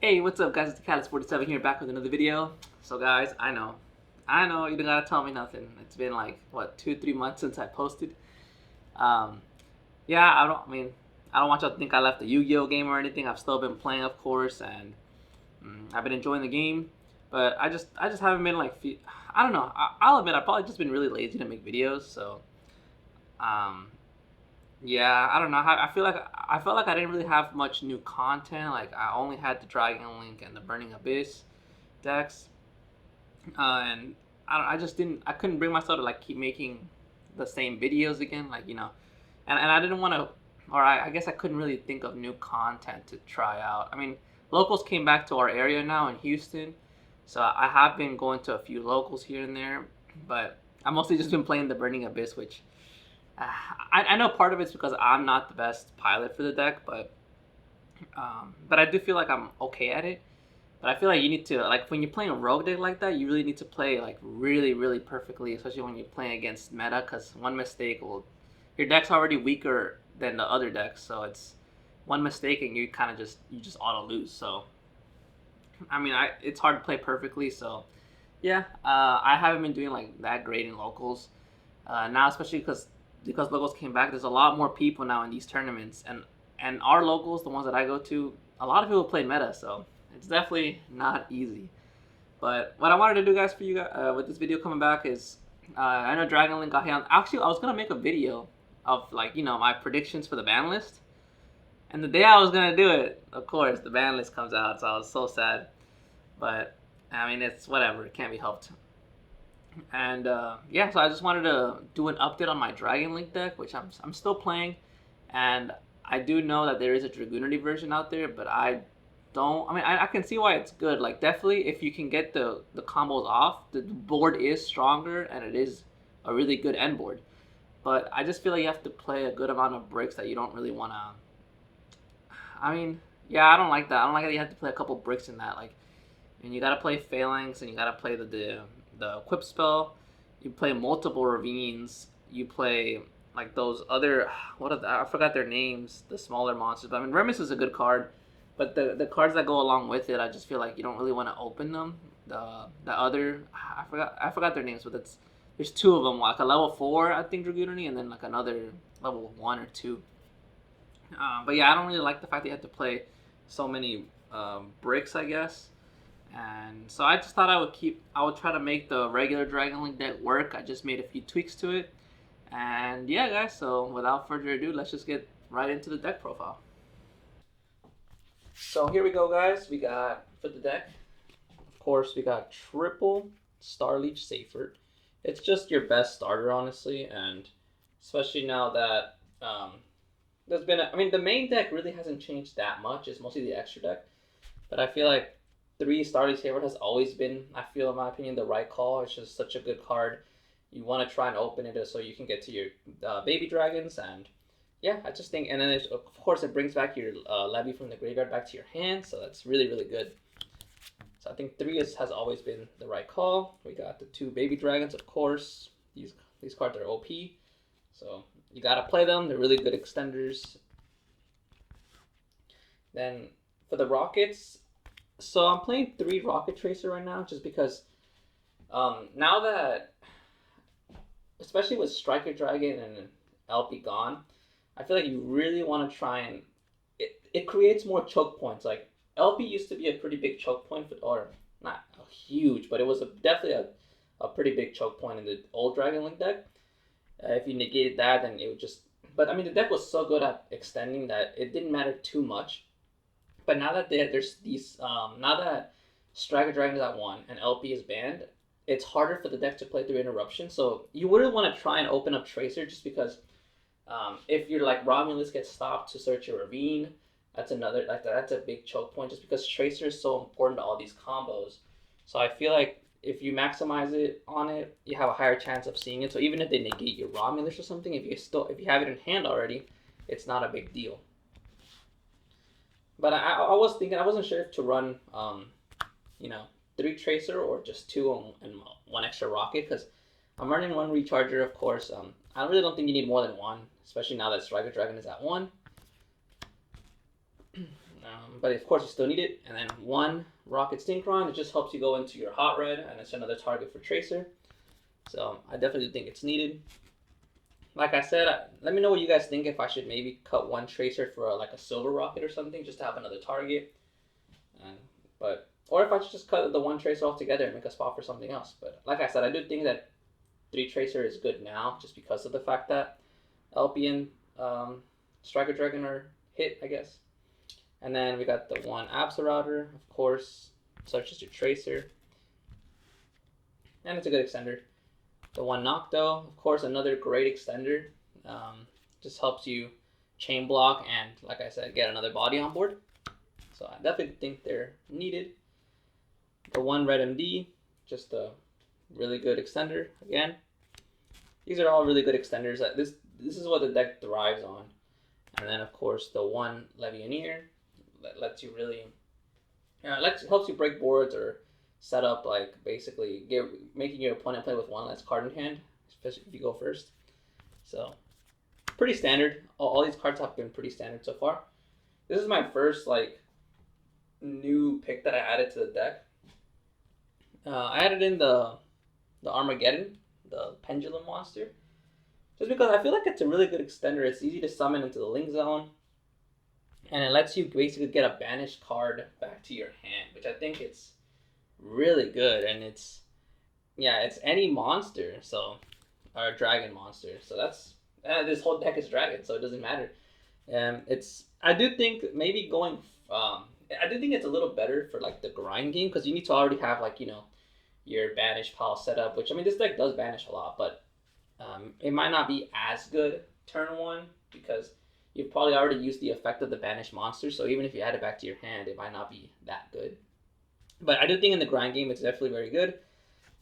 Hey, what's up, guys? It's Catalyst47 here, back with another video. So, guys, I know, you don't gotta tell me nothing. It's been like what 2, 3 months since I posted. Um, yeah, I don't want y'all to think I left the Yu-Gi-Oh game or anything. I've still been playing, of course, and I've been enjoying the game. But I just haven't been like, I don't know. I'll admit, I've probably just been really lazy to make videos. So, um, yeah, I don't know. I felt like I didn't really have much new content. Like I only had the Dragon Link and the Burning Abyss decks, and I just didn't. I couldn't bring myself to like keep making the same videos again. Like and I didn't want to, or I guess I couldn't really think of new content to try out. I mean, locals came back to our area now in Houston, so I have been going to a few locals here and there, but I mostly just been playing the Burning Abyss, which I know part of it's because I'm not the best pilot for the deck, but I do feel like I'm okay at it. But I feel like you need to like when you're playing a rogue deck like that, you really need to play like really really perfectly, especially when you're playing against meta. Because one mistake will your deck's already weaker than the other decks, so it's one mistake and you just auto lose. So I mean, it's hard to play perfectly. So yeah, I haven't been doing like that great in locals now, especially because locals came back. There's a lot more people now in these tournaments, and our locals, the ones that I go to, a lot of people play meta, so it's definitely not easy. But what I wanted to do, guys, for you guys, with this video coming back is, I know Dragon Link got hit on. Actually, I was gonna make a video of like my predictions for the ban list, and the day I was gonna do it, of course, the ban list comes out, so I was so sad. But I mean, it's whatever. It can't be helped. And yeah, so I just wanted to do an update on my Dragon Link deck, which I'm still playing, and I do know that there is a Dragoonity version out there, but I don't. I mean, I can see why it's good. Like definitely, if you can get the combos off, the board is stronger and it is a really good end board. But I just feel like you have to play a good amount of bricks that you don't really want to. I mean, yeah, I don't like that. I don't like that you have to play a couple bricks in that. Like, and you gotta play Phalanx, and you gotta play the equip spell. You play multiple ravines. You play like those other what are the, I forgot their names. The smaller monsters. But I mean, Remus is a good card, but the cards that go along with it, I just feel like you don't really want to open them. The other I forgot their names, but there's two of them. Like a level 4, I think Dragoonity, and then like another level 1 or 2. But yeah, I don't really like the fact that you have to play so many bricks, I guess. And so I just thought I would try to make the regular Dragon Link deck work. I just made a few tweaks to it. And yeah, guys, so without further ado, let's just get right into the deck profile. So here we go, guys. We got, for the deck, of course, we got triple Starleech Seyfert. It's just your best starter, honestly, and especially now that I mean, the main deck really hasn't changed that much. It's mostly the extra deck. But I feel like 3 Starly Saber has always been, I feel in my opinion, the right call. It's just such a good card. You want to try and open it so you can get to your baby dragons, and yeah, I just think, and then of course it brings back your levy from the graveyard back to your hand, so that's really really good. So I think has always been the right call. We got the 2 baby dragons, of course. These cards are OP, so you gotta play them. They're really good extenders. Then for the rockets, so I'm playing 3 Rocket Tracer right now, just because now that, especially with Striker Dragon and LP gone, I feel like you really want to try and it creates more choke points. Like LP used to be a pretty big choke point, or not huge, but it was definitely a pretty big choke point in the old Dragon Link deck. If you negated that, then it would just. But I mean, the deck was so good at extending that it didn't matter too much. But now that there's these, now that Striker Dragon is at 1 and LP is banned, it's harder for the deck to play through interruption. So you wouldn't want to try and open up Tracer, just because if you're like Romulus gets stopped to search your ravine, that's a big choke point, just because Tracer is so important to all these combos. So I feel like if you maximize it on it, you have a higher chance of seeing it. So even if they negate your Romulus or something, if you have it in hand already, it's not a big deal. But I was thinking, I wasn't sure if to run you know 3 Tracer or just 2 and 1 extra rocket, because I'm running 1 recharger, of course. I really don't think you need more than 1, especially now that Striker Dragon is at 1. But of course you still need it. And then one rocket synchron, it just helps you go into your hot red, and it's another target for tracer. So I definitely think it's needed. Like I said, let me know what you guys think, if I should maybe cut one tracer for like a silver rocket or something, just to have another target. Or if I should just cut the one tracer altogether and make a spot for something else. But like I said, I do think that 3 tracer is good now, just because of the fact that LP and Striker Dragon are hit, I guess. And then we got the one Absa router, of course, such as your tracer. And it's a good extender. The one Nocto, of course, another great extender. Just helps you chain block and, like I said, get another body on board. So I definitely think they're needed. The one Red MD, just a really good extender again. These are all really good extenders. This is what the deck thrives on. And then of course the one Levianeer that lets you really, helps you break boards or set up, like basically making your opponent play with one less card in hand, especially if you go first. So pretty standard. All these cards have been pretty standard so far. This is my first like new pick that I added to the deck. I added in the Armageddon, the Pendulum monster, just because I feel like it's a really good extender. It's easy to summon into the link zone, and it lets you basically get a banished card back to your hand, which I think it's really good. And it's any monster, so, or a dragon monster. So that's this whole deck is dragon, so it doesn't matter. I do think maybe going I do think it's a little better for like the grind game, because you need to already have like your banish pile set up, which I mean this deck does banish a lot, but it might not be as good turn 1 because you've probably already used the effect of the banished monster. So even if you add it back to your hand, it might not be that good. But I do think in the grind game it's definitely very good,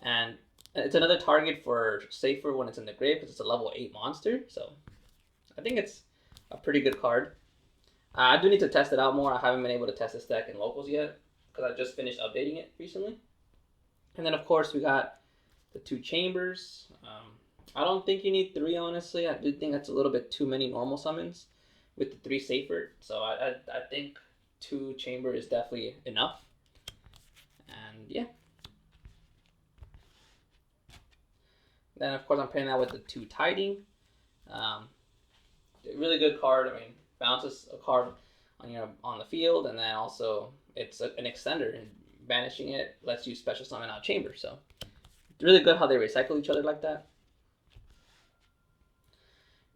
and it's another target for safer when it's in the grave because it's a level 8 monster. So I think it's a pretty good card. I do need to test it out more. I haven't been able to test this deck in locals yet because I just finished updating it recently. And then of course we got the 2 chambers. I don't think you need 3, honestly. I do think that's a little bit too many normal summons with the 3 safer. So I think 2 chamber is definitely enough. And yeah. Then of course I'm pairing that with the 2 tiding. Really good card. I mean, bounces a card on the field, and then also it's an extender, and banishing it lets you special summon out chamber. So it's really good how they recycle each other like that.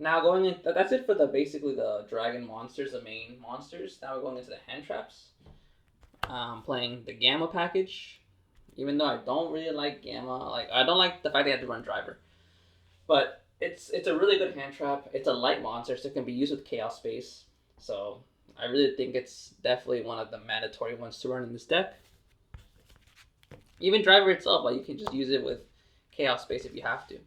Now going in, that's it for basically the dragon monsters, the main monsters. Now we're going into the hand traps. Playing the Gamma package, even though I don't really like Gamma. Like I don't like the fact they have to run driver, but it's a really good hand trap. It's a light monster, so it can be used with Chaos Space. So I really think it's definitely one of the mandatory ones to run in this deck. Even driver itself, like you can just use it with Chaos Space if you have to.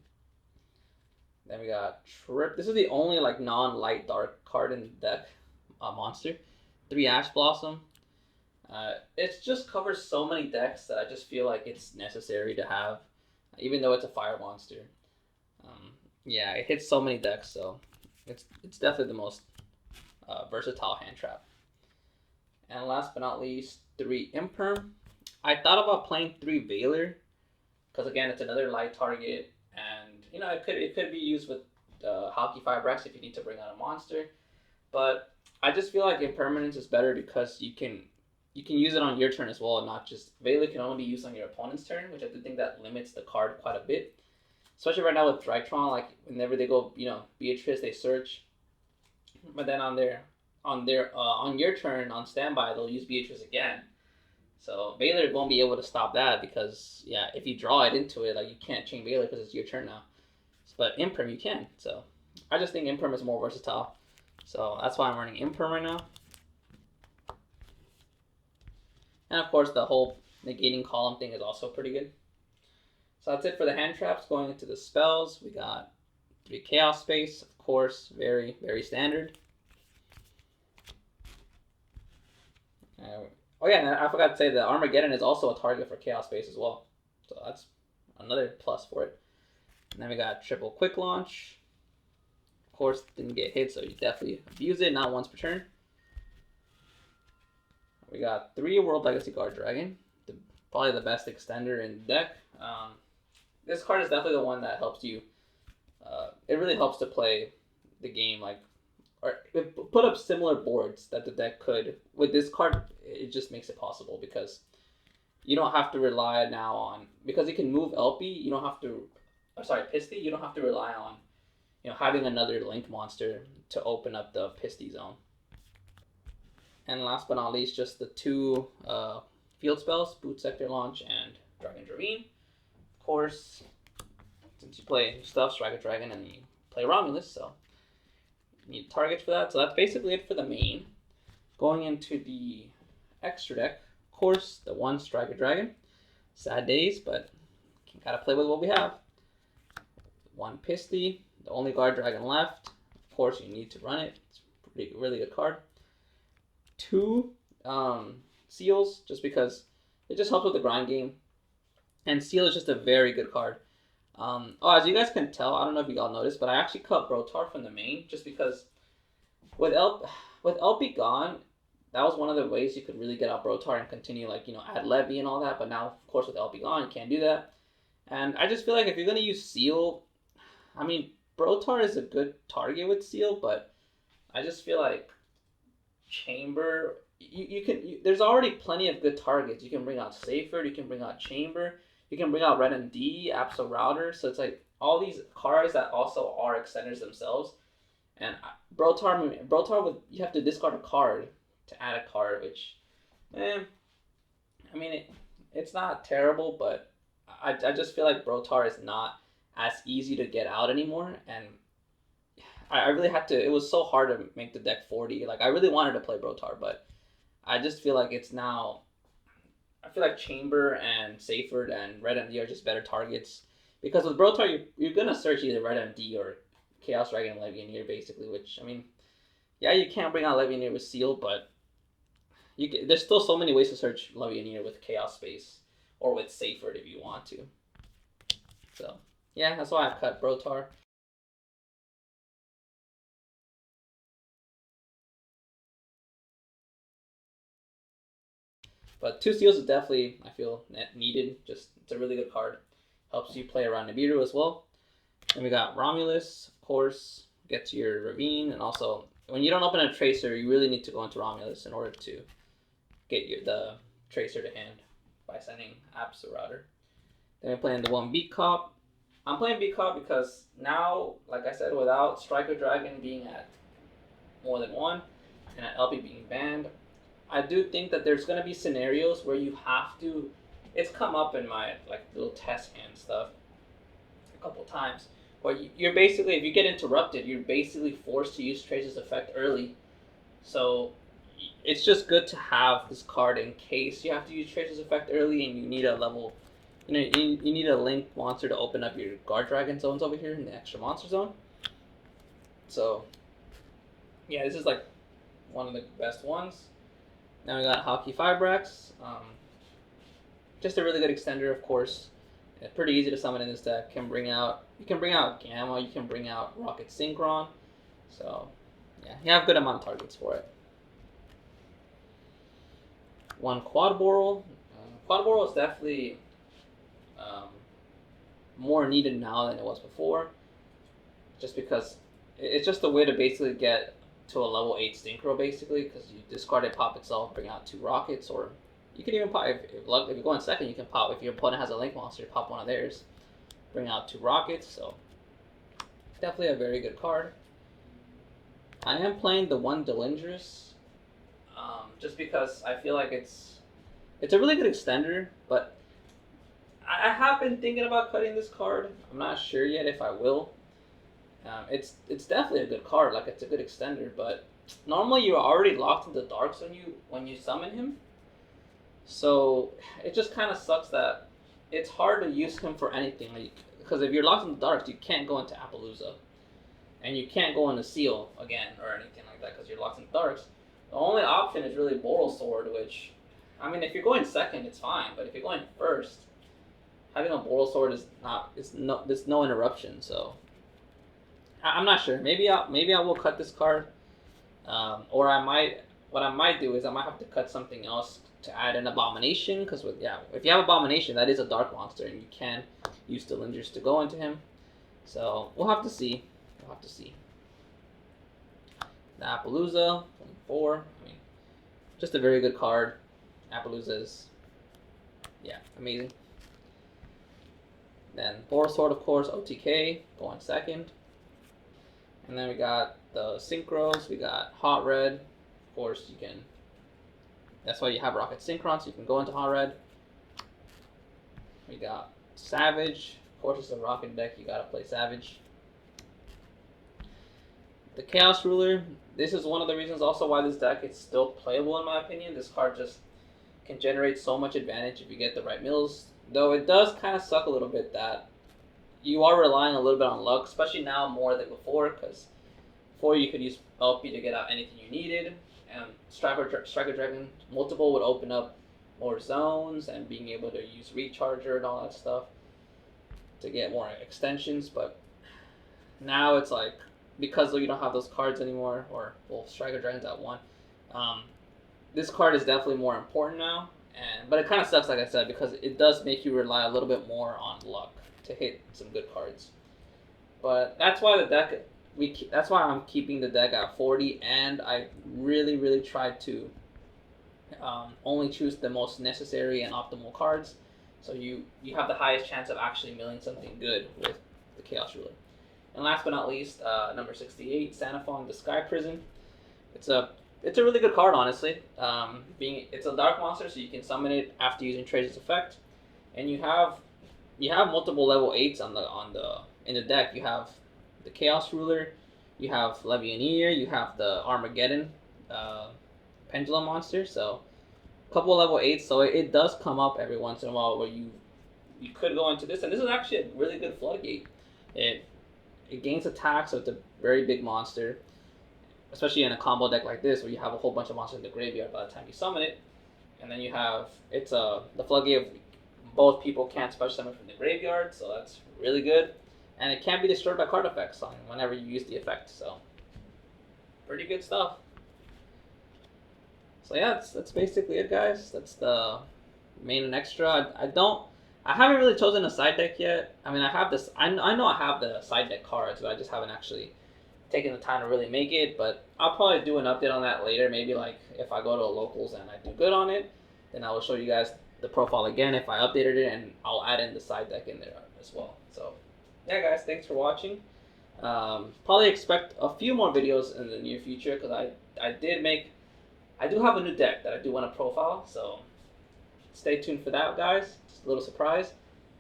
Then we got Trip. This is the only like non-light dark card in the deck. Monster. 3 Ash Blossom. It just covers so many decks that I just feel like it's necessary to have, even though it's a fire monster. Yeah, it hits so many decks, so it's definitely the most versatile hand trap. And last but not least, 3 Imperm. I thought about playing 3 Veiler, because again, it's another light target, and it could be used with Hockey Firebrax if you need to bring out a monster. But I just feel like Impermanence is better because you can use it on your turn as well, and not just Veiler can only be used on your opponent's turn, which I do think that limits the card quite a bit. Especially right now with Drytron, like whenever they go, Beatrice, they search, but then on your turn on standby, they'll use Beatrice again. So Veiler won't be able to stop that because if you draw it into it, like you can't chain Veiler because it's your turn now. But Imperm you can. So I just think Imperm is more versatile. So that's why I'm running Imperm right now. And of course the whole negating column thing is also pretty good. So that's it for the hand traps. Going into the spells, we got 3 Chaos Space, of course, very, very standard. Oh yeah, and I forgot to say the Armageddon is also a target for Chaos Space as well. So that's another plus for it. And then we got triple Quick Launch. Of course, didn't get hit, so you definitely abuse it, not once per turn. got 3 World Legacy Guard Dragon, probably the best extender in the deck. This card is definitely the one that helps you. It really helps to play the game like, or put up similar boards that the deck could. With this card, it just makes it possible because you don't have to rely now on, because you can move LP. You don't have to, Pisty. You don't have to rely on, having another link monster to open up the Pisty zone. And last but not least, just the 2 field spells, Boot Sector Launch and Dragon Ravine. Of course, since you play stuff, Strike a Dragon, and you play Romulus, so you need targets for that. So that's basically it for the main. Going into the extra deck, of course, the 1 Strike a Dragon. Sad days, but gotta play with what we have. 1 Pisty, the only guard dragon left. Of course, you need to run it. It's a really good card. 2 Seals, just because it just helps with the grind game. And Seal is just a very good card. As you guys can tell, I don't know if you all noticed, but I actually cut Brotar from the main just because with LP gone, that was one of the ways you could really get out Brotar and continue, add Levy and all that. But now, of course, with LP gone, you can't do that. And I just feel like if you're going to use Seal, Brotar is a good target with Seal, but I just feel like Chamber, there's already plenty of good targets. You can bring out Seyfert, you can bring out Chamber, you can bring out Red MD, Absol Router. So it's like all these cards that also are extenders themselves. And Brotar you have to discard a card to add a card, which, it's not terrible, but I just feel like Brotar is not as easy to get out anymore. And I really had to, it was so hard to make the deck 40. Like, I really wanted to play Brotar, but I just feel like it's now, I feel like Chamber and Seyfert and Red MD are just better targets. Because with Brotar, you're going to search either Red MD or Chaos Dragon and Levianeer, basically, which, yeah, you can't bring out Levianeer with Seal, but there's still so many ways to search Levianeer with Chaos Space or with Seyfert if you want to. So, yeah, that's why I cut Brotar. But 2 Seals is definitely, I feel, needed. Just, it's a really good card. Helps you play around Nibiru as well. Then we got Romulus, of course, gets your Ravine, and also, when you don't open a Tracer, you really need to go into Romulus in order to get the Tracer to hand by sending Absol Router. Then we're playing the 1 Beat Cop. I'm playing Beat Cop because now, like I said, without Striker Dragon being at more than 1, and at LP being banned, I do think that there's going to be scenarios where you have to, it's come up in my little test hand stuff a couple times, where you're basically, if you get interrupted, you're basically forced to use Tracer's Effect early. So it's just good to have this card in case you have to use Tracer's Effect early and you need a level, you need a link monster to open up your guard dragon zones over here in the extra monster zone. So yeah, this is one of the best ones. Now we got Hockey Fibrax. Just a really good extender, of course. It's pretty easy to summon in this deck. You can bring out Gamma, you can bring out Rocket Synchron. So yeah, you have a good amount of targets for it. 1 Quad Boral. Quad Boral is definitely more needed now than it was before. Just because it's just a way to basically get to a level 8 Synchro, basically, because you discard it, pop itself, bring out 2 rockets, or you can even pop, if you go in second, you can pop, if your opponent has a link monster, pop one of theirs, bring out 2 rockets. So definitely a very good card. I am playing the 1 Delindrus, just because I feel like it's a really good extender, but I have been thinking about cutting this card. I'm not sure yet if I will. It's definitely a good card, it's a good extender, but normally you're already locked into darks when you summon him. So it just kind of sucks that it's hard to use him for anything, because if you're locked in the darks, you can't go into Appaloosa, and you can't go into Seal again or anything like that because you're locked in the darks. The only option is really Boral Sword, which, if you're going second, it's fine, but if you're going first, having a Boral Sword there's no interruption. So I'm not sure. Maybe I will cut this card, or I might what I might do is I might have to cut something else to add an Abomination, because if you have Abomination, that is a dark monster, and you can use the Lingers to go into him. So we'll have to see. We'll have to see. The Appaloosa, 24. I mean, just a very good card. Appaloosa is, yeah, amazing. Then Boros Sword, of course, OTK, going second. And then we got the Synchros. We got Hot Red. Of course, you can. That's why you have Rocket Synchron, so you can go into Hot Red. We got Savage. Of course, it's a Rocket deck. You gotta play Savage. The Chaos Ruler. This is one of the reasons also why this deck is still playable in my opinion. This card just can generate so much advantage if you get the right mills. Though it does kind of suck a little bit that you are relying a little bit on luck, especially now more than before, because before you could use LP to get out anything you needed, and Striker Dragon multiple would open up more zones and being able to use Recharger and all that stuff to get more extensions. But now it's like, because you don't have those cards anymore, or well, Striker Dragon's at 1. This card is definitely more important now, but it kind of sucks, like I said, because it does make you rely a little bit more on luck to hit some good cards. But that's why the deck that's why I'm keeping the deck at 40, and I really tried to only choose the most necessary and optimal cards, so you have the highest chance of actually milling something good with the Chaos Ruler. And last but not least, number 68, Sanafon, the Sky Prison. It's a really good card, honestly. It's a dark monster, so you can summon it after using Tracer's effect, and you have multiple level 8s in the deck. You have the Chaos Ruler, you have Levianeer, you have the Armageddon Pendulum monster. So a couple level 8s. So it does come up every once in a while where you could go into this, and this is actually a really good floodgate. It gains attack, so it's a very big monster, especially in a combo deck like this where you have a whole bunch of monsters in the graveyard by the time you summon it. And then you have the floodgate of both people can't special summon from the graveyard, so that's really good. And it can't be destroyed by card effects whenever you use the effect, so pretty good stuff. So yeah, that's basically it, guys. That's the main and extra. I haven't really chosen a side deck yet. I mean, I have this. I know I have the side deck cards, but I just haven't actually taken the time to really make it. But I'll probably do an update on that later. Maybe like if I go to locals and I do good on it, then I will show you guys the profile again if I updated it, and I'll add in the side deck in there as well. So yeah, guys, thanks for watching. Probably expect a few more videos in the near future, because I do have a new deck that I do want to profile. So stay tuned for that, guys. Just a little surprise.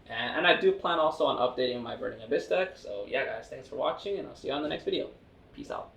And I do plan also on updating my Burning Abyss deck. So yeah, guys, thanks for watching, and I'll see you on the next video. Peace out.